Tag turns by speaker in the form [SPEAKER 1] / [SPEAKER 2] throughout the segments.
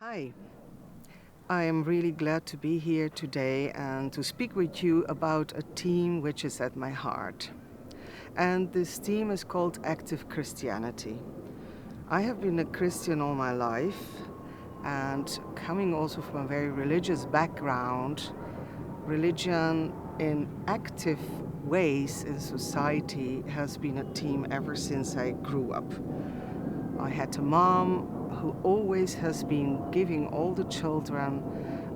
[SPEAKER 1] Hi, I am really glad to be here today and to speak with you about a theme which is at my heart. And this theme is called Active Christianity. I have been a Christian all my life, and coming also from a very religious background, religion in active ways in society has been a theme ever since I grew up. I had a mom who always has been giving all the children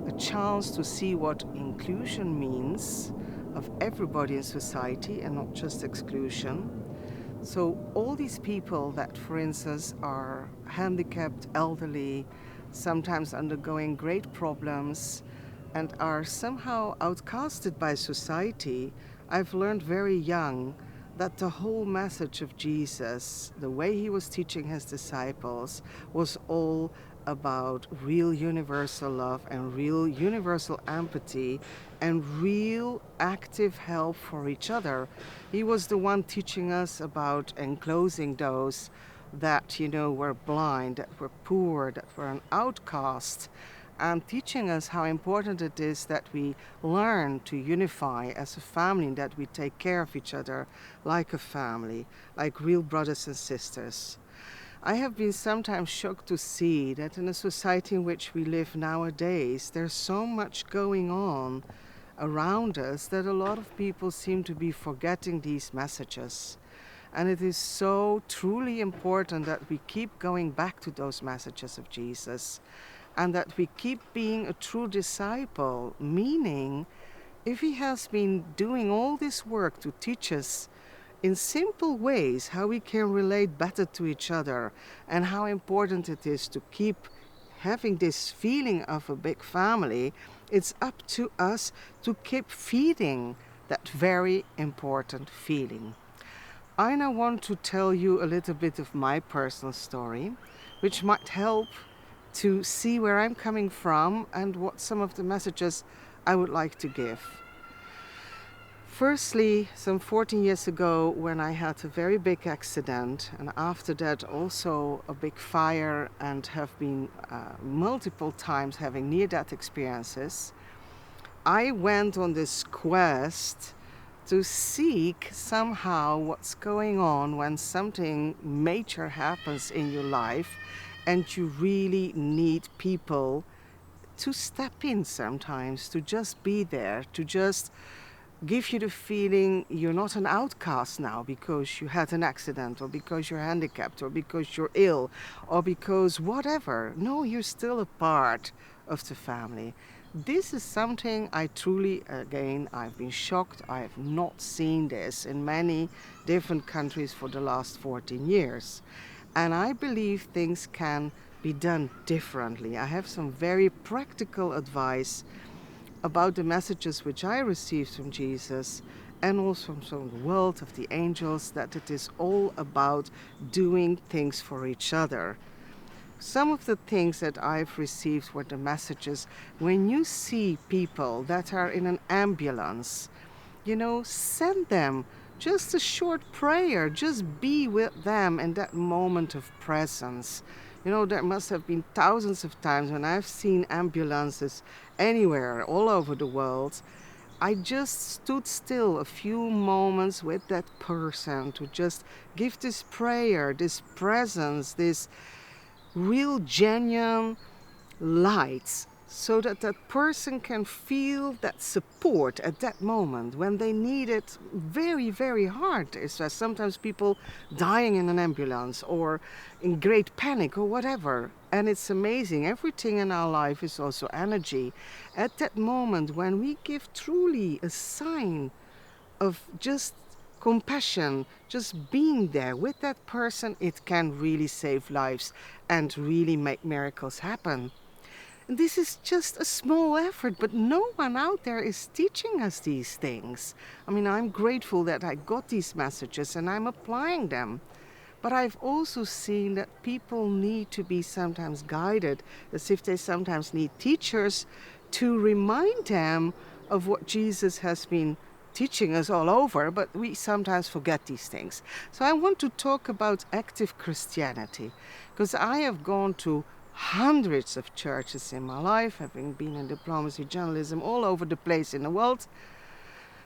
[SPEAKER 1] a chance to see what inclusion means of everybody in society and not just exclusion. So all these people that, for instance, are handicapped, elderly, sometimes undergoing great problems and are somehow outcasted by society, I've learned very young that the whole message of Jesus, the way he was teaching his disciples, was all about real universal love and real universal empathy and real active help for each other. He was the one teaching us about enclosing those that, were blind, that were poor, that were an outcast, and teaching us how important it is that we learn to unify as a family, that we take care of each other like a family, like real brothers and sisters. I have been sometimes shocked to see that in a society in which we live nowadays, there's so much going on around us that a lot of people seem to be forgetting these messages. And it is so truly important that we keep going back to those messages of Jesus and that we keep being a true disciple, meaning if he has been doing all this work to teach us in simple ways how we can relate better to each other and how important it is to keep having this feeling of a big family, it's up to us to keep feeding that very important feeling. I now want to tell you a little bit of my personal story, which might help to see where I'm coming from and what some of the messages I would like to give. Firstly, some 14 years ago, when I had a very big accident, and after that also a big fire, and have been multiple times having near-death experiences, I went on this quest to seek somehow what's going on when something major happens in your life and you really need people to step in sometimes, to just be there, to just give you the feeling you're not an outcast now because you had an accident or because you're handicapped or because you're ill or because whatever. No, you're still a part of the family. This is something I truly, again, I've been shocked. I have not seen this in many different countries for the last 14 years. And I believe things can be done differently. I have some very practical advice about the messages which I received from Jesus and also from the world of the angels, that it is all about doing things for each other. Some of the things that I've received were the messages when you see people that are in an ambulance, send them just a short prayer, just be with them in that moment of presence. There must have been thousands of times when I've seen ambulances anywhere, all over the world. I just stood still a few moments with that person to just give this prayer, this presence, this real genuine light, so that that person can feel that support at that moment when they need it very, very hard. It's sometimes people dying in an ambulance or in great panic or whatever. And it's amazing. Everything in our life is also energy. At that moment when we give truly a sign of just compassion, just being there with that person, it can really save lives and really make miracles happen. This is just a small effort, but no one out there is teaching us these things. I mean, I'm grateful that I got these messages and I'm applying them. But I've also seen that people need to be sometimes guided, as if they sometimes need teachers to remind them of what Jesus has been teaching us all over, but we sometimes forget these things. So I want to talk about active Christianity, because I have gone to hundreds of churches in my life, having been in diplomacy, journalism, all over the place in the world.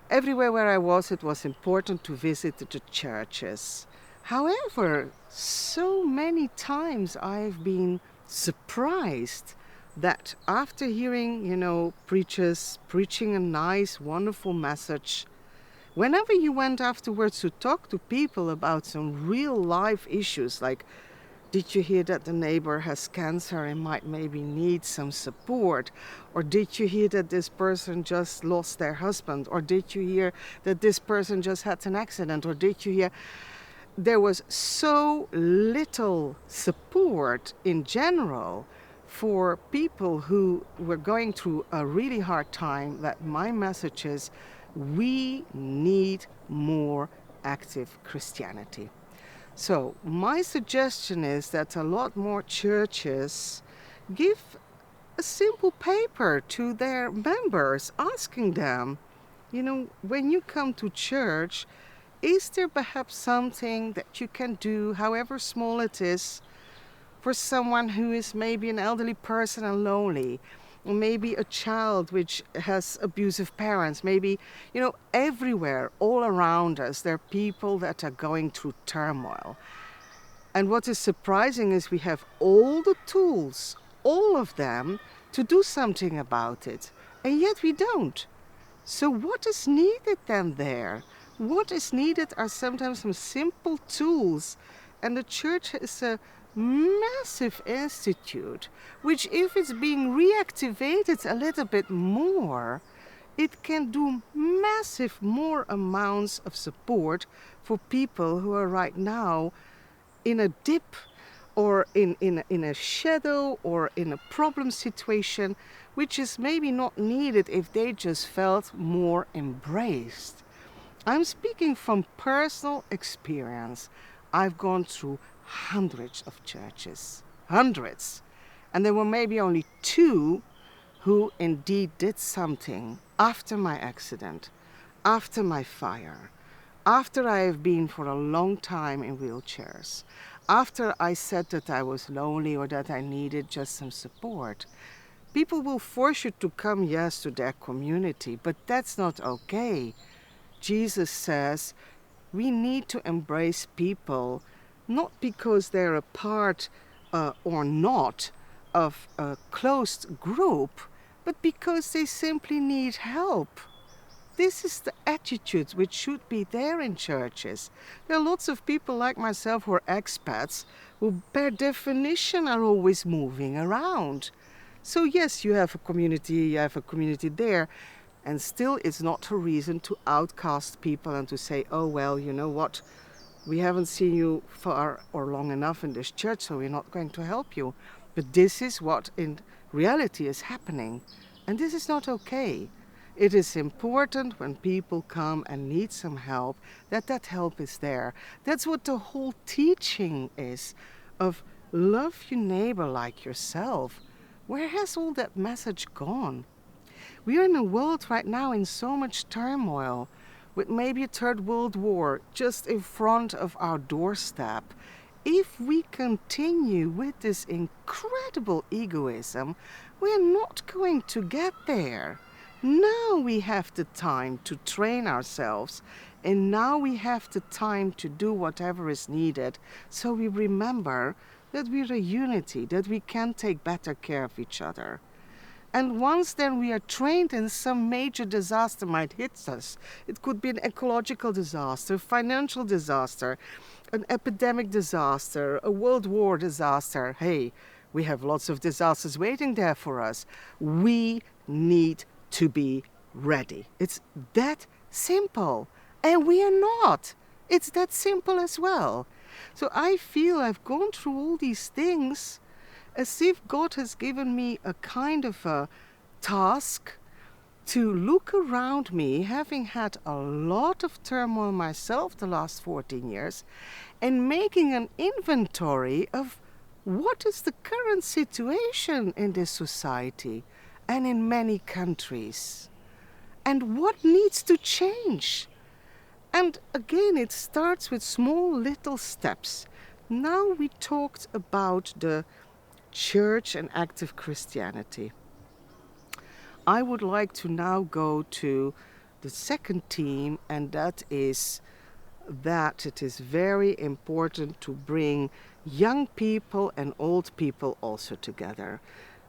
[SPEAKER 1] Everywhere where I was, it was important to visit the churches. However, so many times I've been surprised that after hearing, preachers preaching a nice, wonderful message, whenever you went afterwards to talk to people about some real life issues, like, did you hear that the neighbor has cancer and might maybe need some support? Or did you hear that this person just lost their husband? Or did you hear that this person just had an accident? Or did you hear... There was so little support in general for people who were going through a really hard time that my message is, we need more active Christianity. So my suggestion is that a lot more churches give a simple paper to their members asking them, when you come to church, is there perhaps something that you can do, however small it is, for someone who is maybe an elderly person and lonely, or maybe a child which has abusive parents, maybe, everywhere, all around us, there are people that are going through turmoil. And what is surprising is we have all the tools, all of them, to do something about it, and yet we don't. So what is needed then there? What is needed are sometimes some simple tools, and the church is a massive institute, which if it's being reactivated a little bit more, it can do massive more amounts of support for people who are right now in a dip or in a shadow or in a problem situation, which is maybe not needed if they just felt more embraced. I'm speaking from personal experience. I've gone through hundreds of churches, hundreds, and there were maybe only 2 who indeed did something after my accident, after my fire, after I have been for a long time in wheelchairs, after I said that I was lonely or that I needed just some support. People will force you to come, yes, to their community, but that's not okay. Jesus says we need to embrace people not because they're a part or not of a closed group, but because they simply need help. This is the attitude which should be there in churches. There are lots of people like myself who are expats who per definition are always moving around. So yes, you have a community there, and still it's not a reason to outcast people and to say, oh well, you know what, we haven't seen you far or long enough in this church, so we're not going to help you. But this is what in reality is happening, and this is not okay. It is important when people come and need some help, that help is there. That's what the whole teaching is, of love your neighbor like yourself. Where has all that message gone? We are in a world right now in so much turmoil, with maybe a 3rd World War just in front of our doorstep. If we continue with this incredible egoism, we're not going to get there. Now we have the time to train ourselves, and now we have the time to do whatever is needed, so we remember that we're a unity, that we can take better care of each other. And once then we are trained and some major disaster might hit us, it could be an ecological disaster, financial disaster, an epidemic disaster, a world war disaster. Hey, we have lots of disasters waiting there for us. We need to be ready. It's that simple. And we are not. It's that simple as well. So I feel I've gone through all these things as if God has given me a kind of a task to look around me, having had a lot of turmoil myself the last 14 years, and making an inventory of what is the current situation in this society and in many countries, and what needs to change. And again, it starts with small little steps. Now we talked about the church and active Christianity. I would like to now go to the second theme, and that is that it is very important to bring young people and old people also together.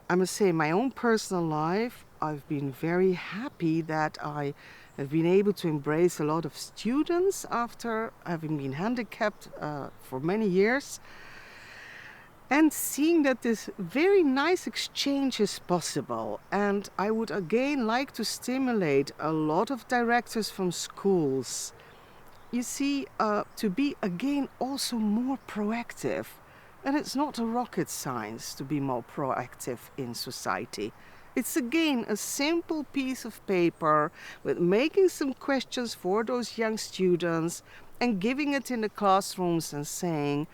[SPEAKER 1] I must say, in my own personal life, I've been very happy that I have been able to embrace a lot of students after having been handicapped for many years, and seeing that this very nice exchange is possible. And I would again like to stimulate a lot of directors from schools, you see, to be again also more proactive. And it's not a rocket science to be more proactive in society. It's again a simple piece of paper with making some questions for those young students and giving it in the classrooms and saying,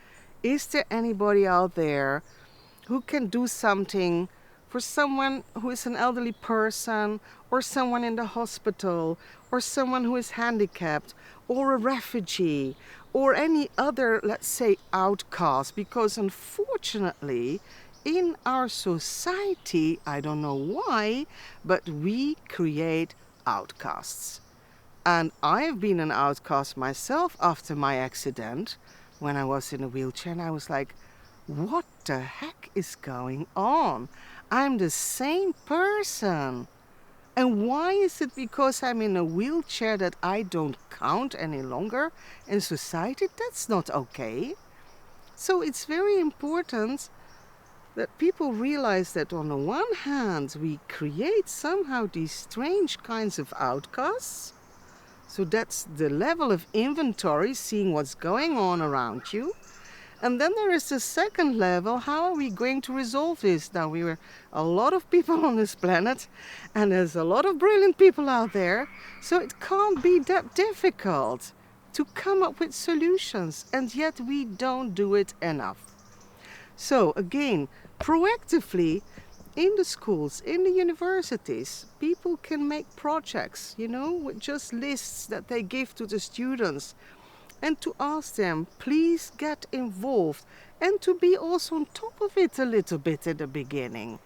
[SPEAKER 1] is there anybody out there who can do something for someone who is an elderly person, or someone in the hospital, or someone who is handicapped, or a refugee, or any other, let's say, outcast? Because unfortunately, in our society, I don't know why, but we create outcasts. And I've been an outcast myself after my accident when I was in a wheelchair, and I was like, what the heck is going on? I'm the same person. And why is it because I'm in a wheelchair that I don't count any longer in society? That's not okay. So it's very important that people realize that on the one hand, we create somehow these strange kinds of outcasts. So that's the level of inventory, seeing what's going on around you. And then there is the second level. How are we going to resolve this? Now, we were a lot of people on this planet, and there's a lot of brilliant people out there. So it can't be that difficult to come up with solutions, and yet we don't do it enough. So again, proactively, in the schools, in the universities, people can make projects, with just lists that they give to the students, and to ask them, please get involved, and to be also on top of it a little bit at the beginning.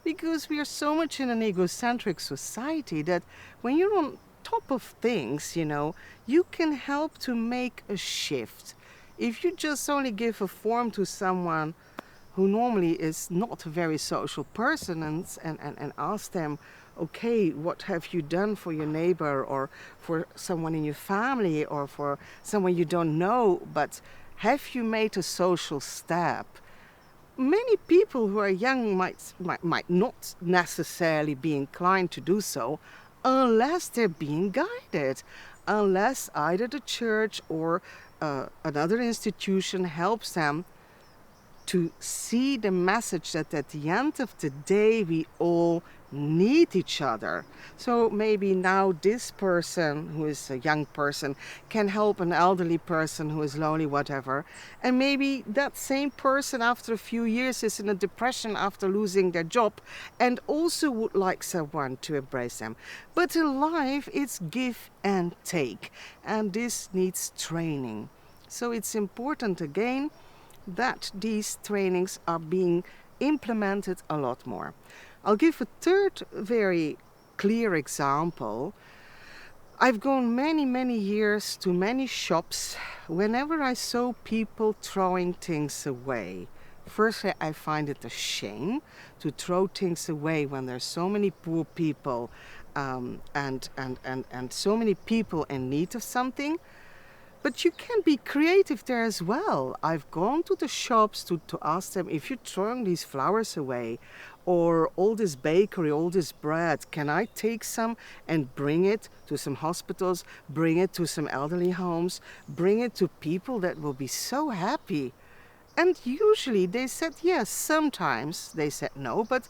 [SPEAKER 1] Because we are so much in an egocentric society that when you're on top of things, you can help to make a shift. If you just only give a form to someone who normally is not a very social person and ask them, okay, what have you done for your neighbor, or for someone in your family, or for someone you don't know, but have you made a social step? Many people who are young might not necessarily be inclined to do so unless they're being guided, unless either the church or another institution helps them to see the message that at the end of the day we all need each other. So maybe now this person who is a young person can help an elderly person who is lonely, whatever, and maybe that same person after a few years is in a depression after losing their job and also would like someone to embrace them. But in life it's give and take, and this needs training. So it's important again that these trainings are being implemented a lot more. I'll give a third very clear example. I've gone many years to many shops. Whenever I saw people throwing things away, firstly, I find it a shame to throw things away when there's so many poor people and so many people in need of something. But you can be creative there as well. I've gone to the shops to ask them, if you're throwing these flowers away, or all this bakery, all this bread, can I take some and bring it to some hospitals, bring it to some elderly homes, bring it to people that will be so happy? And usually they said yes. Sometimes they said no, but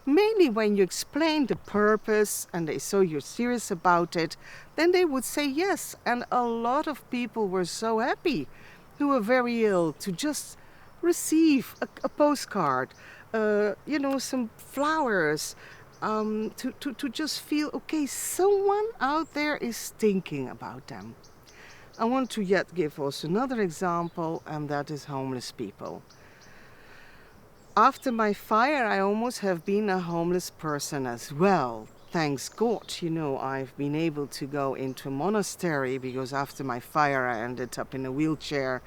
[SPEAKER 1] mainly when you explain the purpose and they saw you're serious about it, then they would say yes. And a lot of people were so happy who were very ill to just receive a postcard, some flowers, to just feel, okay, someone out there is thinking about them. I want to yet give also another example, and that is homeless people. After my fire, I almost have been a homeless person as well. Thanks God, I've been able to go into a monastery because after my fire, I ended up in a wheelchair,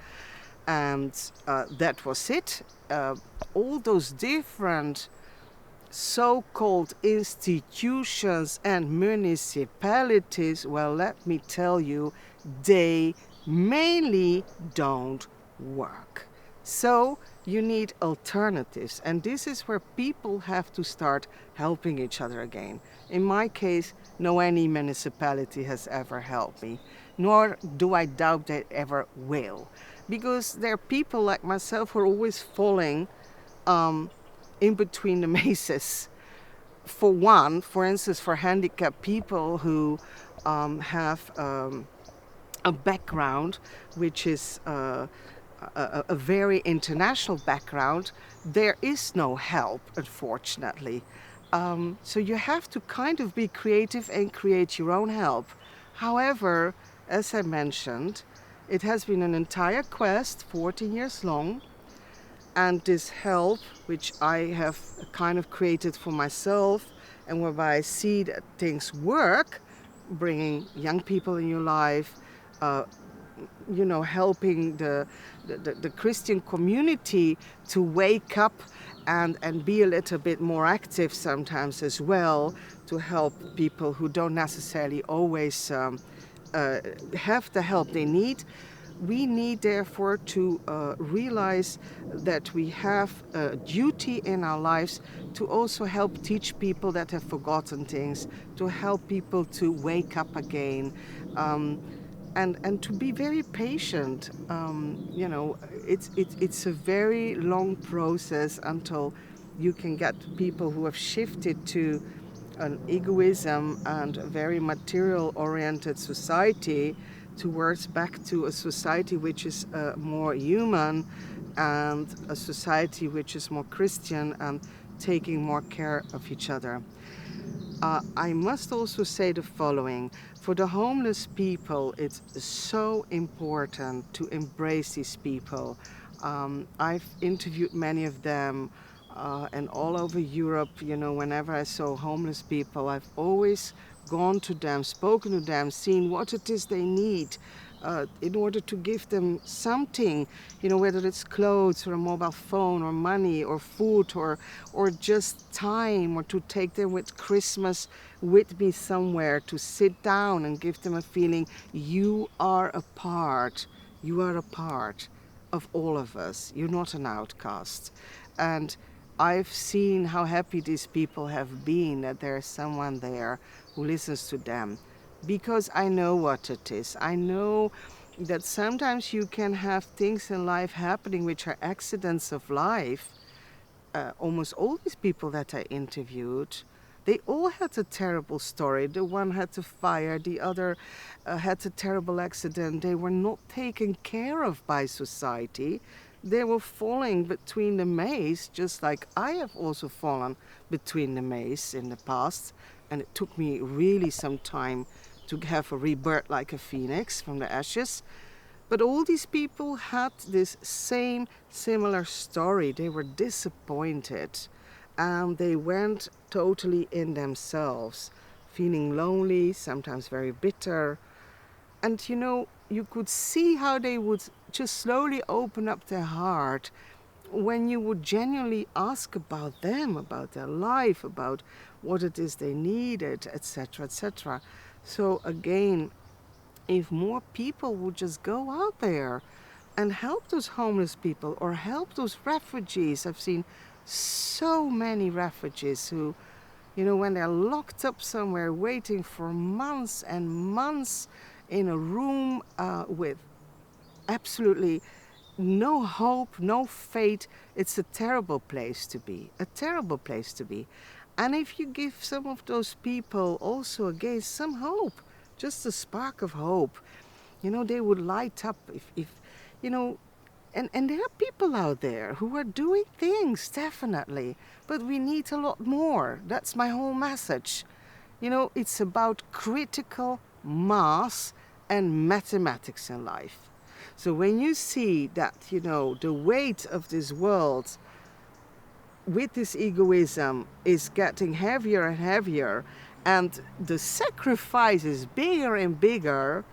[SPEAKER 1] and that was it. All those different so-called institutions and municipalities, well, let me tell you, they mainly don't work. So you need alternatives, and this is where people have to start helping each other again. In my case, no any municipality has ever helped me, nor do I doubt they ever will, because there are people like myself who are always falling in between the mazes. For one, for instance, for handicapped people who have a background which is a very international background, there is no help, unfortunately. So you have to kind of be creative and create your own help. However, as I mentioned, it has been an entire quest, 14 years long, and this help, which I have kind of created for myself, and whereby I see that things work, bringing young people in your life, helping the Christian community to wake up and be a little bit more active sometimes as well, to help people who don't necessarily always have the help they need. We need, therefore, to realize that we have a duty in our lives to also help teach people that have forgotten things, to help people to wake up again, and to be very patient. It's a very long process until you can get people who have shifted to an egoism and a very material-oriented society towards back to a society which is more human, and a society which is more Christian and taking more care of each other. I must also say the following. For the homeless people, it's so important to embrace these people. I've interviewed many of them, and all over Europe, whenever I saw homeless people, I've always gone to them, spoken to them, seen what it is they need in order to give them something, whether it's clothes or a mobile phone or money or food or just time, or to take them with Christmas with me somewhere, to sit down and give them a feeling you are a part of all of us. You're not an outcast. And I've seen how happy these people have been that there's someone there who listens to them, because I know what it is. I know that sometimes you can have things in life happening which are accidents of life. Almost all these people that I interviewed, they all had a terrible story. The one had a fire, the other had a terrible accident. They were not taken care of by society. They were falling between the maze, just like I have also fallen between the maze in the past. And it took me really some time to have a rebirth like a phoenix from the ashes. But all these people had this same similar story. They were disappointed, and they went totally in themselves, feeling lonely, sometimes very bitter. And you could see how they would just slowly open up their heart when you would genuinely ask about them, about their life, about what it is they needed, etc., etc. So again, if more people would just go out there and help those homeless people or help those refugees. I've seen so many refugees who, when they're locked up somewhere waiting for months and months in a room with absolutely no hope, no fate, it's a terrible place to be, a terrible place to be. And if you give some of those people also again some hope, just a spark of hope, they would light up if and there are people out there who are doing things, definitely, but we need a lot more. That's my whole message. It's about critical mass and mathematics in life. So when you see that, the weight of this world with this egoism is getting heavier and heavier, and the sacrifice is bigger and bigger,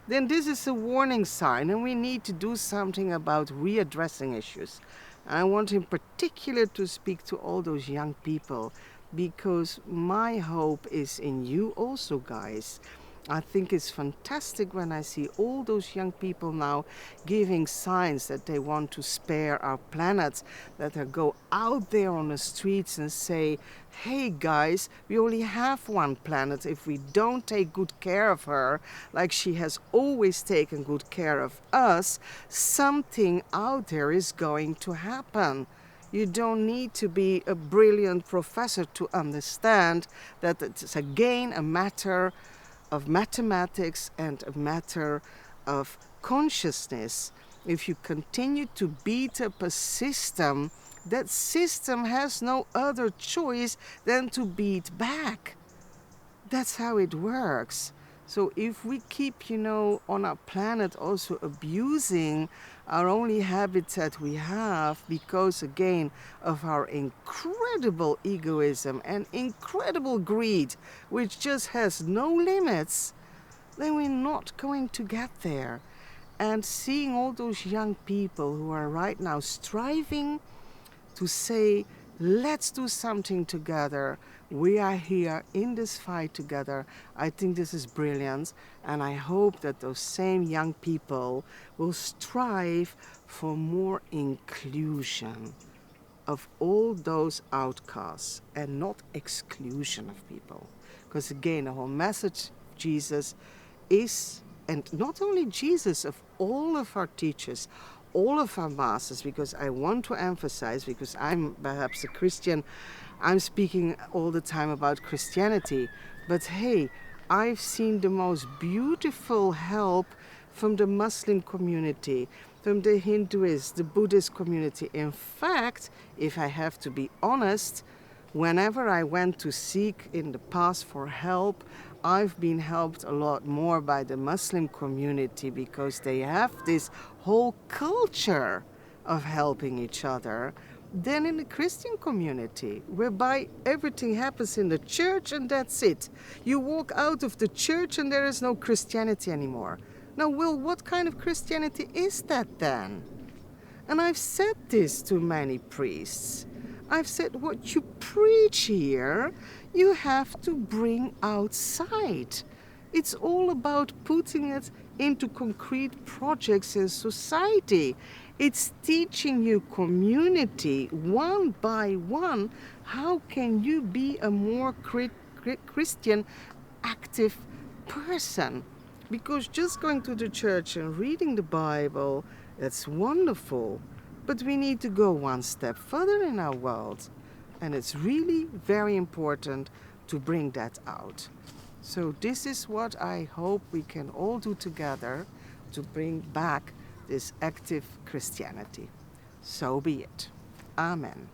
[SPEAKER 1] then this is a warning sign, and we need to do something about readdressing issues. I want in particular to speak to all those young people, because my hope is in you also, guys. I think it's fantastic when I see all those young people now giving signs that they want to spare our planet, that they go out there on the streets and say, hey guys, we only have one planet. If we don't take good care of her, like she has always taken good care of us, something out there is going to happen. You don't need to be a brilliant professor to understand that it's again a matter of mathematics and a matter of consciousness. If you continue to beat up a system, that system has no other choice than to beat back. That's how it works. So if we keep, on our planet also abusing our only habitat we have because, again, of our incredible egoism and incredible greed, which just has no limits, then we're not going to get there. And seeing all those young people who are right now striving to say, let's do something together. We are here in this fight together. I think this is brilliant, and I hope that those same young people will strive for more inclusion of all those outcasts and not exclusion of people. Because again, the whole message of Jesus is, and not only Jesus, of all of our teachers, all of our masters, because I want to emphasize, because I'm perhaps a Christian, I'm speaking all the time about Christianity, but hey, I've seen the most beautiful help from the Muslim community, from the Hinduist, the Buddhist community. In fact, if I have to be honest, whenever I went to seek in the past for help, I've been helped a lot more by the Muslim community, because they have this whole culture of helping each other, than in the Christian community, whereby everything happens in the church and that's it. You walk out of the church and there is no Christianity anymore. Now, Will, what kind of Christianity is that then? And I've said this to many priests. I've said, what you preach here, you have to bring outside. It's all about putting it into concrete projects in society. It's teaching you community, one by one, how can you be a more Christian, active person. Because just going to the church and reading the Bible, that's wonderful. But we need to go one step further in our world. And it's really very important to bring that out. So this is what I hope we can all do together to bring back this active Christianity. So be it. Amen.